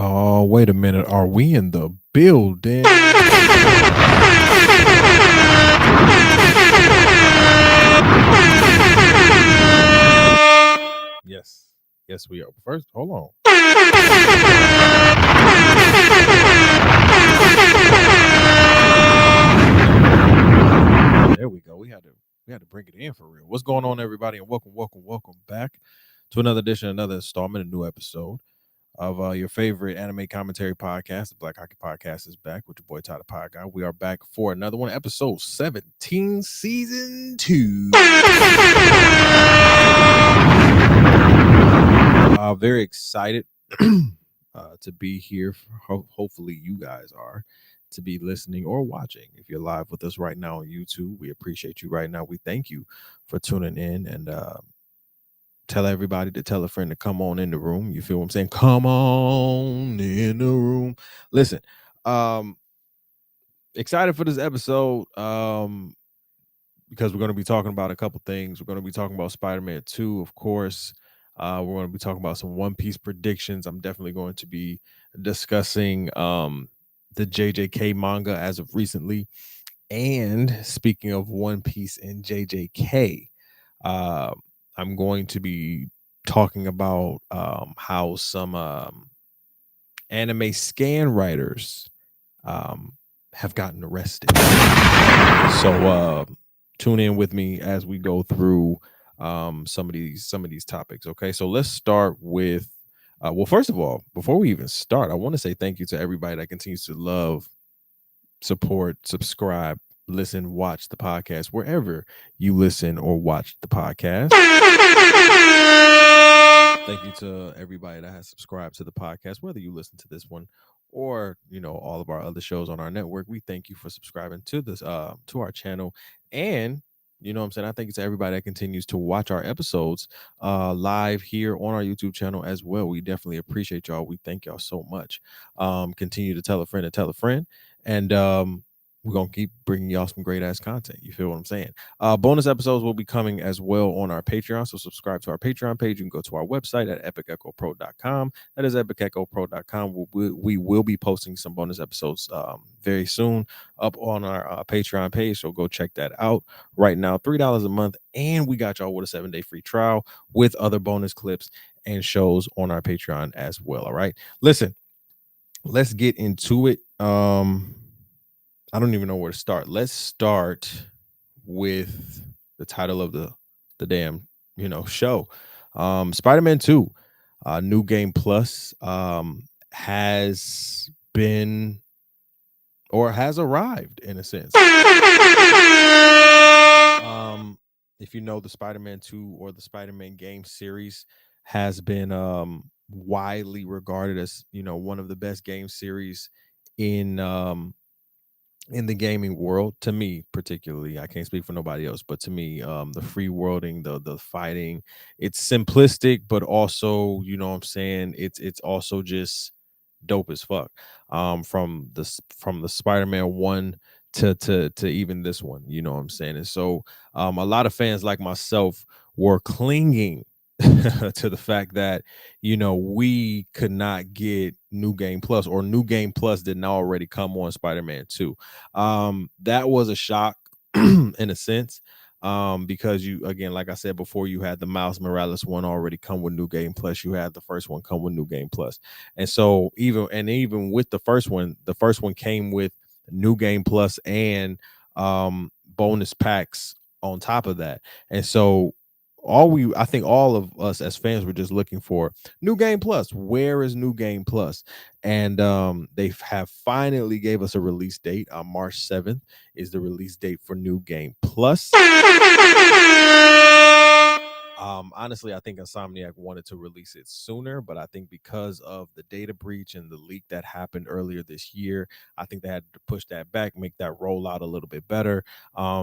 Oh, wait a minute. Are we in the building? Yes. Yes, we are. First, hold on. There we go. We had to bring it in for real. What's going on, everybody? And welcome back to another edition, another installment, a new episode of your favorite anime commentary podcast. The Black Hockey Podcast is back with your boy Tyler Pie Guy. We are back for another one, episode 17, season 2. Very excited to be here. Hopefully, you guys are to be listening or watching. If you're live with us right now on YouTube, we appreciate you right now. We thank you for tuning in and tell everybody to tell a friend to come on in the room. You feel what I'm saying? Come on in the room. Listen, excited for this episode because we're going to be talking about a couple things. We're going to be talking about Spider-Man 2, of course. We're going to be talking about some One Piece predictions. I'm definitely going to be discussing the JJK manga as of recently. And speaking of One Piece and JJK, I'm going to be talking about how some anime scan writers have gotten arrested. So tune in with me as we go through some of these topics. Okay, so let's start with well, first of all, before we even start, I want to say thank you to everybody that continues to love, support, subscribe, listen, watch the podcast wherever you listen or watch the podcast. Thank you to everybody that has subscribed to the podcast, whether you listen to this one or all of our other shows on our network. We thank you for subscribing to this to our channel. And what I'm saying, I thank you to everybody that continues to watch our episodes live here on our YouTube channel as well. We definitely appreciate y'all. We thank y'all so much. Continue to tell a friend, and we're gonna keep bringing y'all some great ass content. You feel what I'm saying? Bonus episodes will be coming as well on our Patreon. So subscribe to our Patreon page. You can go to our website at epicechopro.com. That is epicechopro.com. We will be posting some bonus episodes very soon up on our Patreon page. So go check that out right now. $3 a month. And we got y'all with a 7-day free trial with other bonus clips and shows on our Patreon as well. All right. Listen, let's get into it. I don't even know where to start. Let's start with the title of the damn show. Spider-Man 2, New Game Plus, has been or has arrived in a sense. If you know, the Spider-Man 2 or the Spider-Man game series has been widely regarded as one of the best game series in the gaming world. To me particularly, I can't speak for nobody else, but to me, the free worlding, the fighting, it's simplistic, but also what I'm saying, it's also just dope as fuck. From the Spider-Man 1 to even this one, what I'm saying. And so a lot of fans like myself were clinging to the fact that we could not get New Game Plus, or New Game Plus didn't already come on Spider-Man 2. That was a shock in a sense, because you, again, like I said before, you had the Miles Morales one already come with New Game Plus. You had the first one come with New Game Plus. And so even with the first one came with New Game Plus and bonus packs on top of that. And so I think all of us as fans were just looking for New Game Plus. Where is New Game Plus? And they have finally gave us a release date. March 7th is the release date for New Game Plus. Honestly, I think Insomniac wanted to release it sooner, but I think because of the data breach and the leak that happened earlier this year, I think they had to push that back, make that rollout a little bit better.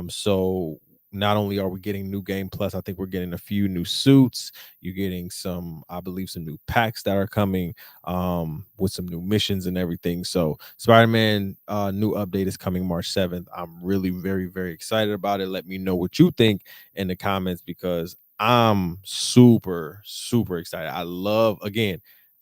So not only are we getting New Game Plus, I think we're getting a few new suits. You're getting some, I believe, some new packs that are coming with some new missions and everything. So Spider-Man new update is coming March 7th. I'm really very, very excited about it. Let me know what you think in the comments, because I'm super, super excited. I love, again,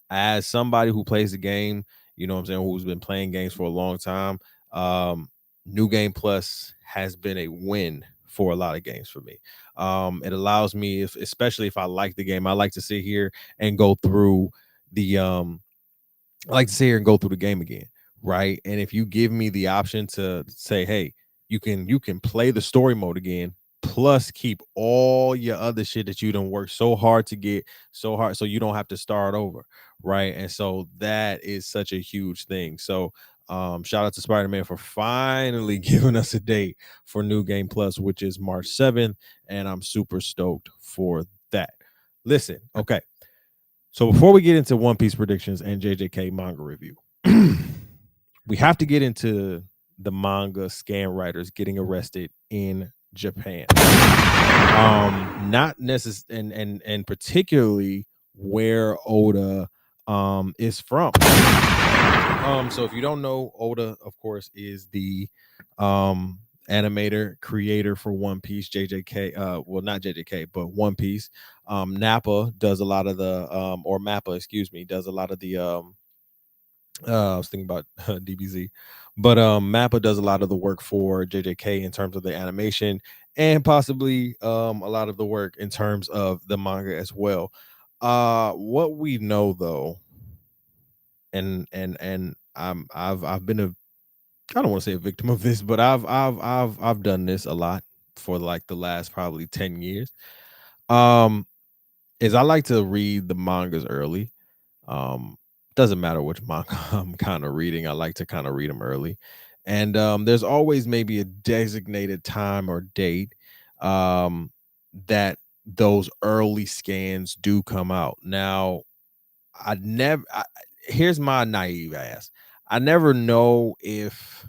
as somebody who plays the game, you know what I'm saying, who's been playing games for a long time, um, New Game Plus has been a win for a lot of games for me. It allows me, if especially if I like the game, I like to sit here and go through the I like to sit here and go through the game again, right? And if you give me the option to say, hey, you can play the story mode again, plus keep all your other shit that you done worked so hard to get, so hard, so you don't have to start over, right? And so that is such a huge thing. So shout out to Spider-Man for finally giving us a date for New Game Plus, which is March 7th, and I'm super stoked for that. Listen, okay. So before we get into One Piece predictions and JJK manga review, we have to get into the manga scam writers getting arrested in Japan. Not necessarily, and particularly where Oda is from. So if you don't know, Oda, of course, is the animator creator for One Piece. JJK, well, not JJK, but One Piece. Nappa does a lot of the or Mappa, excuse me, does a lot of the I was thinking about DBZ, but Mappa does a lot of the work for JJK in terms of the animation, and possibly a lot of the work in terms of the manga as well. What we know though, and I've been a, I don't want to say a victim of this, but I've done this a lot for like the last probably 10 years. Um, is I like to read the mangas early. Um, doesn't matter which manga I'm kind of reading. I like to kind of read them early. And there's always maybe a designated time or date that those early scans do come out. Now, I never here's my naive ass. I never know if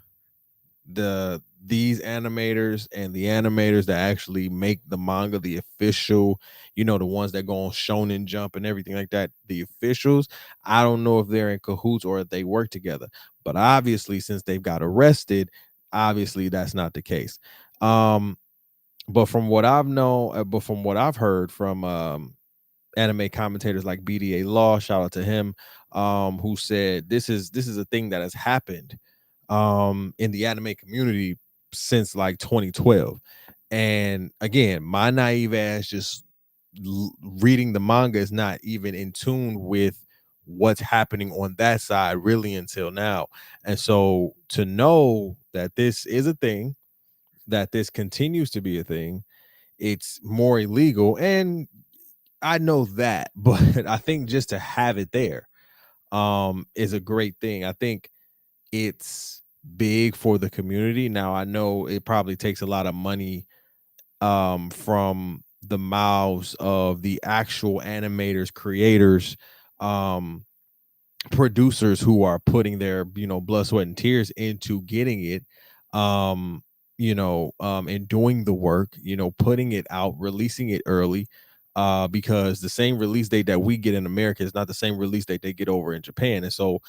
these animators and the animators that actually make the manga, the official, you know, the ones that go on Shonen Jump and everything like that, the officials, I don't know if they're in cahoots or if they work together. But obviously, since they've got arrested, obviously that's not the case. Um, but from what I've known, but from what I've heard from anime commentators like BDA Law, shout out to him, who said this is a thing that has happened in the anime community since like 2012. And again, my naive ass just reading the manga is not even in tune with what's happening on that side really until now. And so to know that this is a thing, that this continues to be a thing, it's more illegal. And I know that, but I think just to have it there is a great thing. I think it's big for the community. Now I know it probably takes a lot of money from the mouths of the actual animators, creators, um producers who are putting their, you know, blood, sweat, and tears into getting it, um and doing the work, you know, putting it out, releasing it early, because the same release date that we get in America is not the same release date they get over in Japan. And so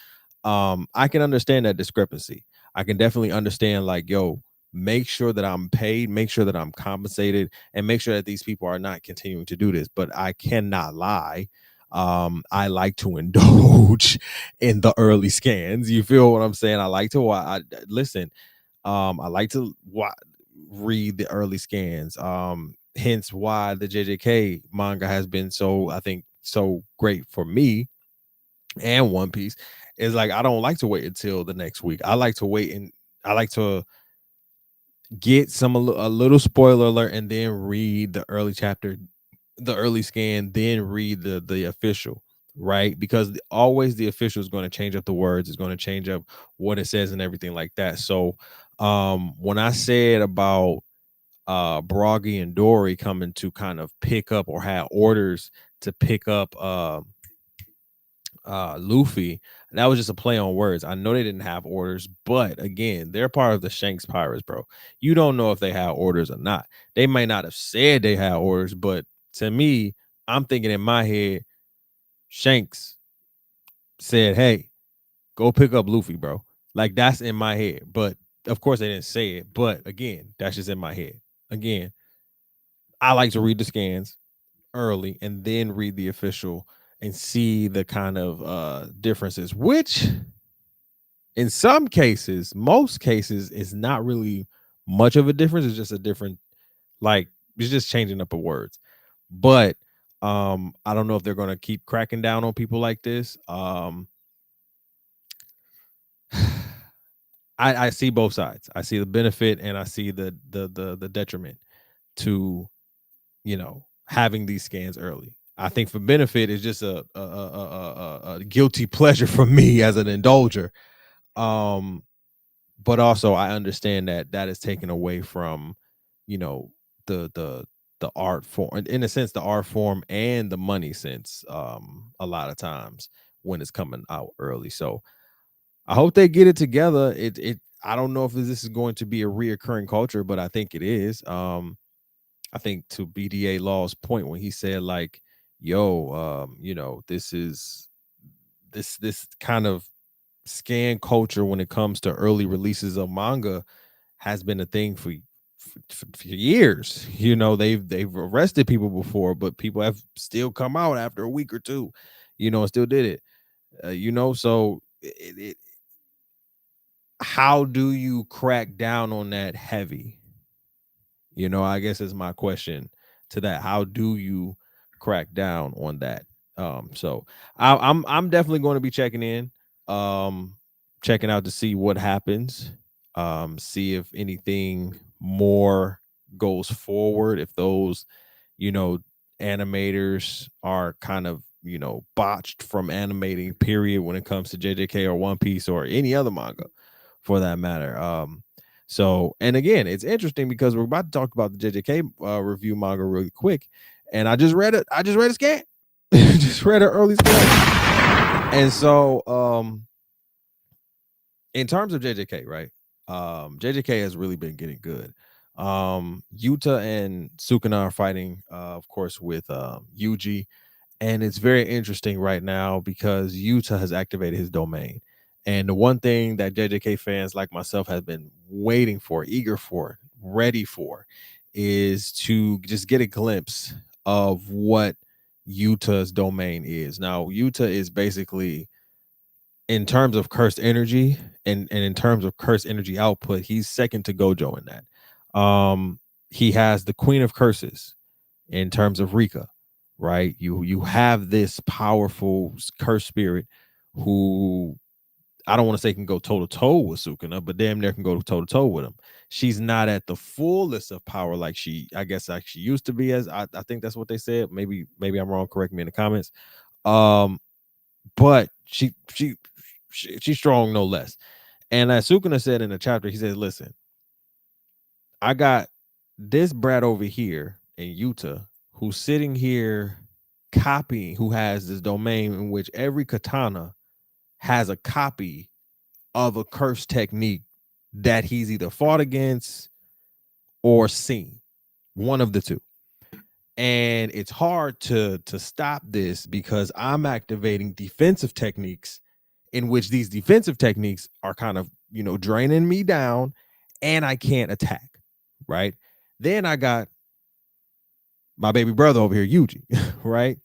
I can understand that discrepancy. I can definitely understand, like, yo, make sure that I'm paid, make sure that I'm compensated, and make sure that these people are not continuing to do this. But I cannot lie, I like to indulge in the early scans. You feel what I'm saying? I like to listen. I like to read the early scans. Hence why the JJK manga has been so, I think, so great for me. And One Piece is like, I don't like to wait until the next week. I like to wait, and I like to get a little spoiler alert and then read the early chapter, the early scan, then read the official, right? Because always the official is going to change up the words, it's going to change up what it says and everything like that. So when I said about Broggy and Dory coming to kind of pick up, or had orders to pick up Luffy, that was just a play on words. I know they didn't have orders, but again, they're part of the Shanks Pirates, bro. You don't know if they had orders or not. They might not have said they had orders, but to me, I'm thinking in my head, Shanks said, hey, go pick up Luffy, bro. Like, that's in my head. But of course they didn't say it. But again, that's just in my head. Again, I like to read the scans early and then read the official, and see the kind of differences, which in some cases, most cases, is not really much of a difference. It's just a different, like, it's just changing up of words. But I don't know if they're going to keep cracking down on people like this. I see both sides. I see the benefit and I see the detriment to, having these scans early. I think for benefit is just a guilty pleasure for me as an indulger. Um, but also I understand that that is taken away from, you know, the the the art form, in a sense, the art form and the money sense, a lot of times when it's coming out early. So I hope they get it together. I don't know if this is going to be a reoccurring culture, but I think it is. I think to BDA Law's point when he said like, yo, this is this kind of scan culture when it comes to early releases of manga has been a thing for years. They've arrested people before, but people have still come out after a week or two, and still did it. So how do you crack down on that heavy? I guess is my question to that. How do you crack down on that? So I'm definitely going to be checking in, um, checking out to see what happens, see if anything more goes forward, if those, you know, animators are kind of, botched from animating, period, when it comes to JJK or One Piece or any other manga for that matter. So, and again, it's interesting because we're about to talk about the JJK review manga really quick, and I just read it. I just read a scan, just read an early scan, and so in terms of JJK, right? JJK has really been getting good. Yuta and Sukuna are fighting, of course, with Yuji, and it's very interesting right now because Yuta has activated his domain. And the one thing that JJK fans like myself have been waiting for, eager for, ready for, is to just get a glimpse of what Yuta's domain is. Now, Yuta is basically, in terms of cursed energy and in terms of cursed energy output, he's second to Gojo in that. He has the Queen of Curses in terms of Rika, right? You have this powerful cursed spirit who, I don't want to say can go toe to toe with Sukuna, but damn near can go toe to toe with him. She's not at the fullest of power like I guess like she used to be. As I think that's what they said. Maybe I'm wrong. Correct me in the comments. Um, but she's strong no less. And as Sukuna said in the chapter, he said, "Listen, I got this brat over here in Utah who's sitting here copying, who has this domain in which every katana has a copy of a curse technique that he's either fought against or seen, one of the two. And it's hard to stop this because I'm activating defensive techniques in which these defensive techniques are kind of, draining me down and I can't attack, right? Then I got my baby brother over here, Yuji, right?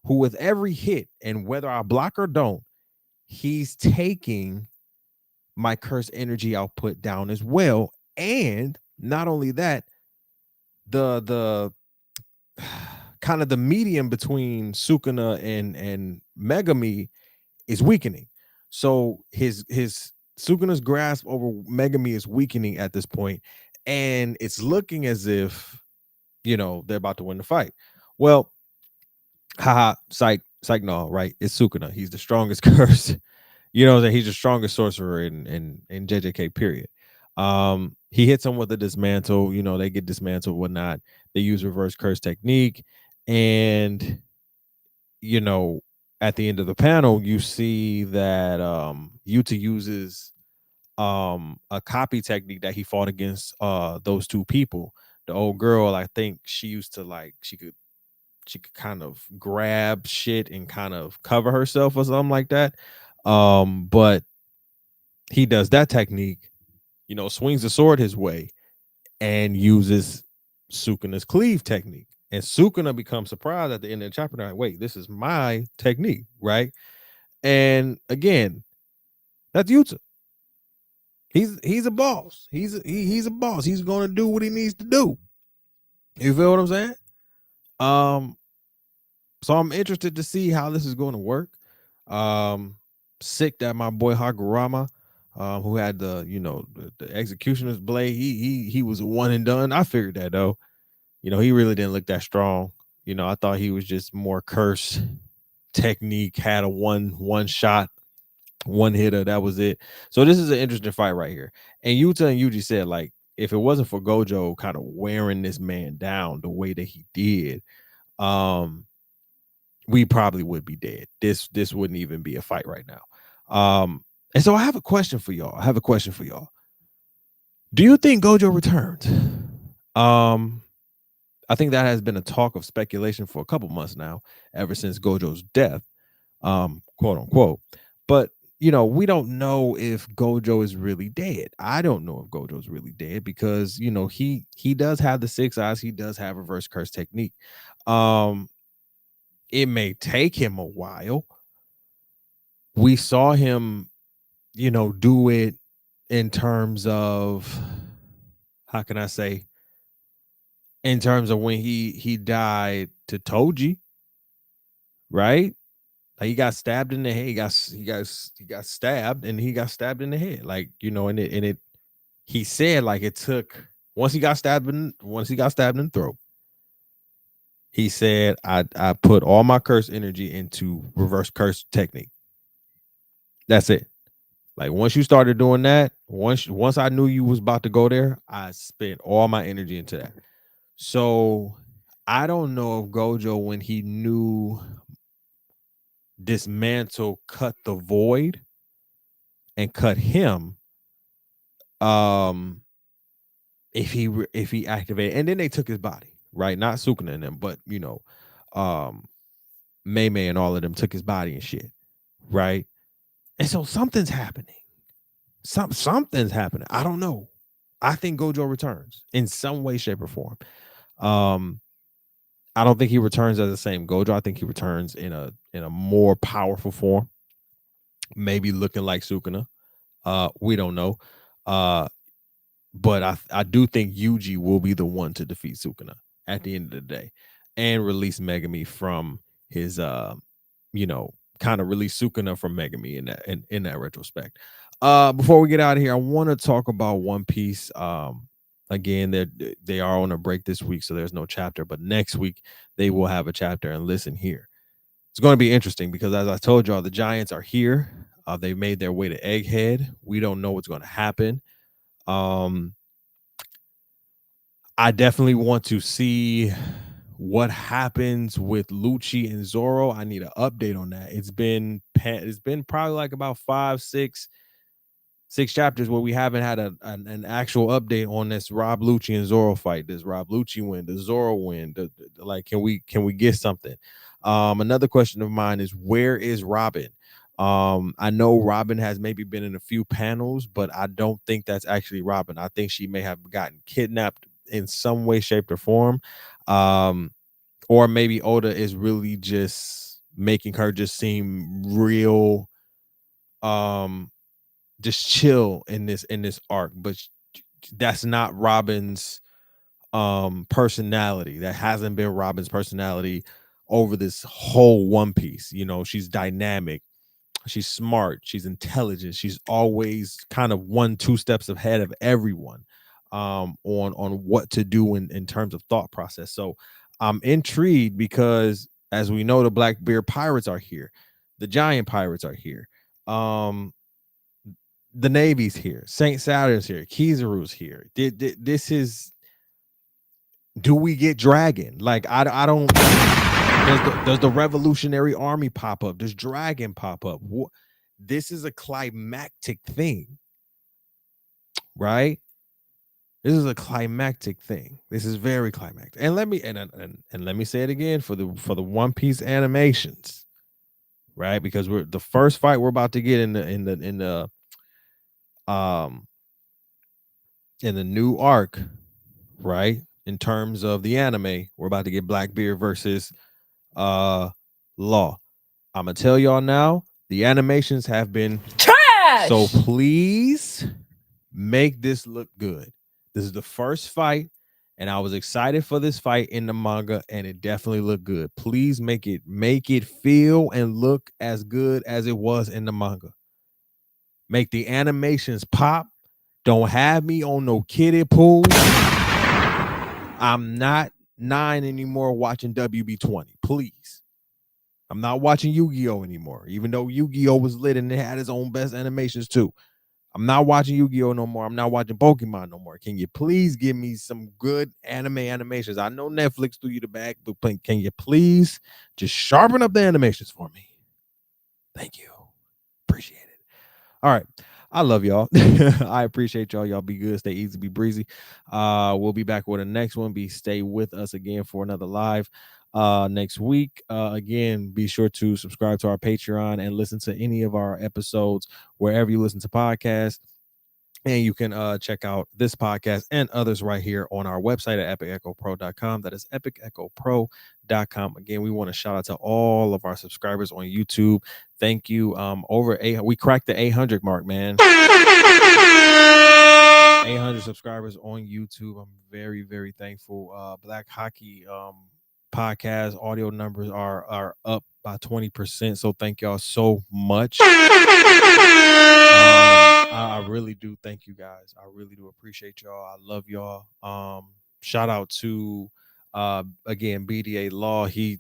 Who with every hit and whether I block or don't, he's taking my curse energy output down as well. And not only that, the kind of the medium between Sukuna and Megami is weakening. So his Sukuna's grasp over Megami is weakening at this point, and it's looking as if, they're about to win the fight. Well, haha, psych, no, right? It's Sukuna. He's the strongest curse. He's the strongest sorcerer in JJK, period. He hits him with a dismantle, they get dismantled, whatnot. They use reverse curse technique, and you know, at the end of the panel, you see that Yuta uses a copy technique that he fought against those two people. The old girl, I think she used to, like, she could kind of grab shit and kind of cover herself or something like that. But he does that technique, swings the sword his way and uses Sukuna's cleave technique. And Sukuna becomes surprised at the end of the chapter. Like, wait, this is my technique, right? And again, that's Yuta. He's a boss. He's a boss. He's going to do what he needs to do. You feel what I'm saying? Um, so I'm interested to see how this is going to work. Sick that my boy Hagurama, who had the executioner's blade, he was a one and done. I figured that though. He really didn't look that strong. I thought he was just more curse technique, had a one shot, one hitter, that was it. So this is an interesting fight right here. And Yuta and Yuji said, like, if it wasn't for Gojo kind of wearing this man down the way that he did, we probably would be dead. This wouldn't even be a fight right now. And so I have a question for y'all. Do you think Gojo returns? I think that has been a talk of speculation for a couple months now, ever since Gojo's death, quote unquote. But we don't know if Gojo is really dead. I don't know if Gojo is really dead because he does have the 6 eyes. He does have reverse curse technique. It may take him a while. We saw him, do it in terms of, how can I say, in terms of when he died to Toji, right? Like, he got stabbed in the head. He got stabbed, and he got stabbed in the head. Like, and it he said, like, it took, once he got stabbed in the throat, he said, I put all my curse energy into reverse curse technique. That's it. Like, once you started doing that, once I knew you was about to go there, I spent all my energy into that. So I don't know if Gojo, when he knew Dismantle cut the void and cut him, if he activated, and then they took his body, right? Not Sukuna and them, but Mei Mei and all of them took his body and shit, right? And so something's happening. Something's happening. I don't know. I think Gojo returns in some way, shape, or form. I don't think he returns as the same Gojo. I think he returns in a more powerful form, maybe looking like Sukuna. We don't know. But I do think Yuji will be the one to defeat Sukuna at the end of the day and release Megami from his kind of release Sukuna from Megami in that retrospect. Before we get out of here, I want to talk about One Piece. Again, they are on a break this week, so there's no chapter, but next week they will have a chapter. And listen here, it's going to be interesting because, as I told y'all, the Giants are here. They made their way to Egghead. We don't know what's going to happen. I definitely want to see what happens with Lucci and Zoro. I need an update on that. It's been probably like about 5-6 chapters where we haven't had an actual update on this Rob Lucci and Zoro fight. Does Rob Lucci win? Does Zoro win? Like, can we get something? Another question of mine is, where is Robin? I know Robin has maybe been in a few panels, but I don't think that's actually Robin. I think she may have gotten kidnapped in some way, shape, or form. Or maybe Oda is really just making her just seem real, just chill in this arc, but that's not Robin's personality. That hasn't been Robin's personality over this whole One Piece. She's dynamic, she's smart, she's intelligent, she's always kind of 1-2 steps ahead of everyone on what to do in terms of thought process. So I'm intrigued because, as we know, the Blackbeard pirates are here, the giant pirates are here, the Navy's here, Saint Saturn's here, Kizaru's here. This is, do we get Dragon? Like, I don't. Does the Revolutionary Army pop up? Does Dragon pop up? This is a climactic thing, right? This is a climactic thing. This is very climactic. And let me let me say it again for the One Piece animations, right? Because we're the first fight we're about to get in the new arc, right? in terms of the anime, we're about to get Blackbeard versus Law. I'm gonna tell y'all now, the animations have been trash. So please make this look good. This is the first fight, and I was excited for this fight in the manga, and it definitely looked good. Please make it feel and look as good as it was in the manga. Make the animations pop. Don't have me on no kiddie pool. I'm not 9 anymore watching WB20. Please. I'm not watching Yu-Gi-Oh anymore, even though Yu-Gi-Oh was lit and it had its own best animations too. I'm not watching Yu-Gi-Oh no more. I'm not watching Pokemon no more. Can you please give me some good anime animations? I know Netflix threw you the bag, but can you please just sharpen up the animations for me? Thank you. Appreciate it. All right. I love y'all. I appreciate y'all. Y'all be good. Stay easy. Be breezy. We'll be back with the next one. Stay with us again for another live next week. Again, be sure to subscribe to our Patreon and listen to any of our episodes wherever you listen to podcasts. And you can check out this podcast and others right here on our website at epicechopro.com. That is epicechopro.com. Again, we want to shout out to all of our subscribers on YouTube. Thank you. We cracked the 800 mark, man. 800 subscribers on YouTube. I'm very, very thankful. Black Haki podcast audio numbers are up by 20%. So thank y'all so much. I really do thank you guys. I really do appreciate y'all. I love y'all. Shout out to again BDA Law. He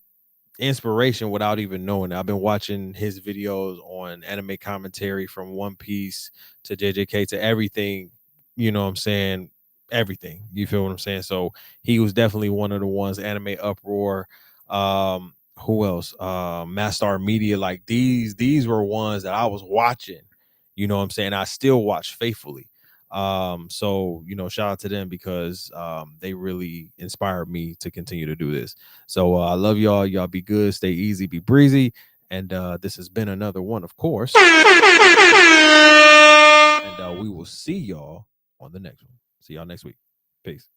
inspiration without even knowing it. I've been watching his videos on anime commentary from One Piece to JJK to everything, you know what I'm saying? Everything. You feel what I'm saying? So he was definitely one of the ones, Anime Uproar. Who else? Mastar Media. Like these were ones that I was watching, you know what I'm saying? I still watch faithfully. So shout out to them because they really inspired me to continue to do this. So I love y'all. Y'all be good, stay easy, be breezy. And this has been another one, of course. And we will see y'all on the next one. See y'all next week. Peace.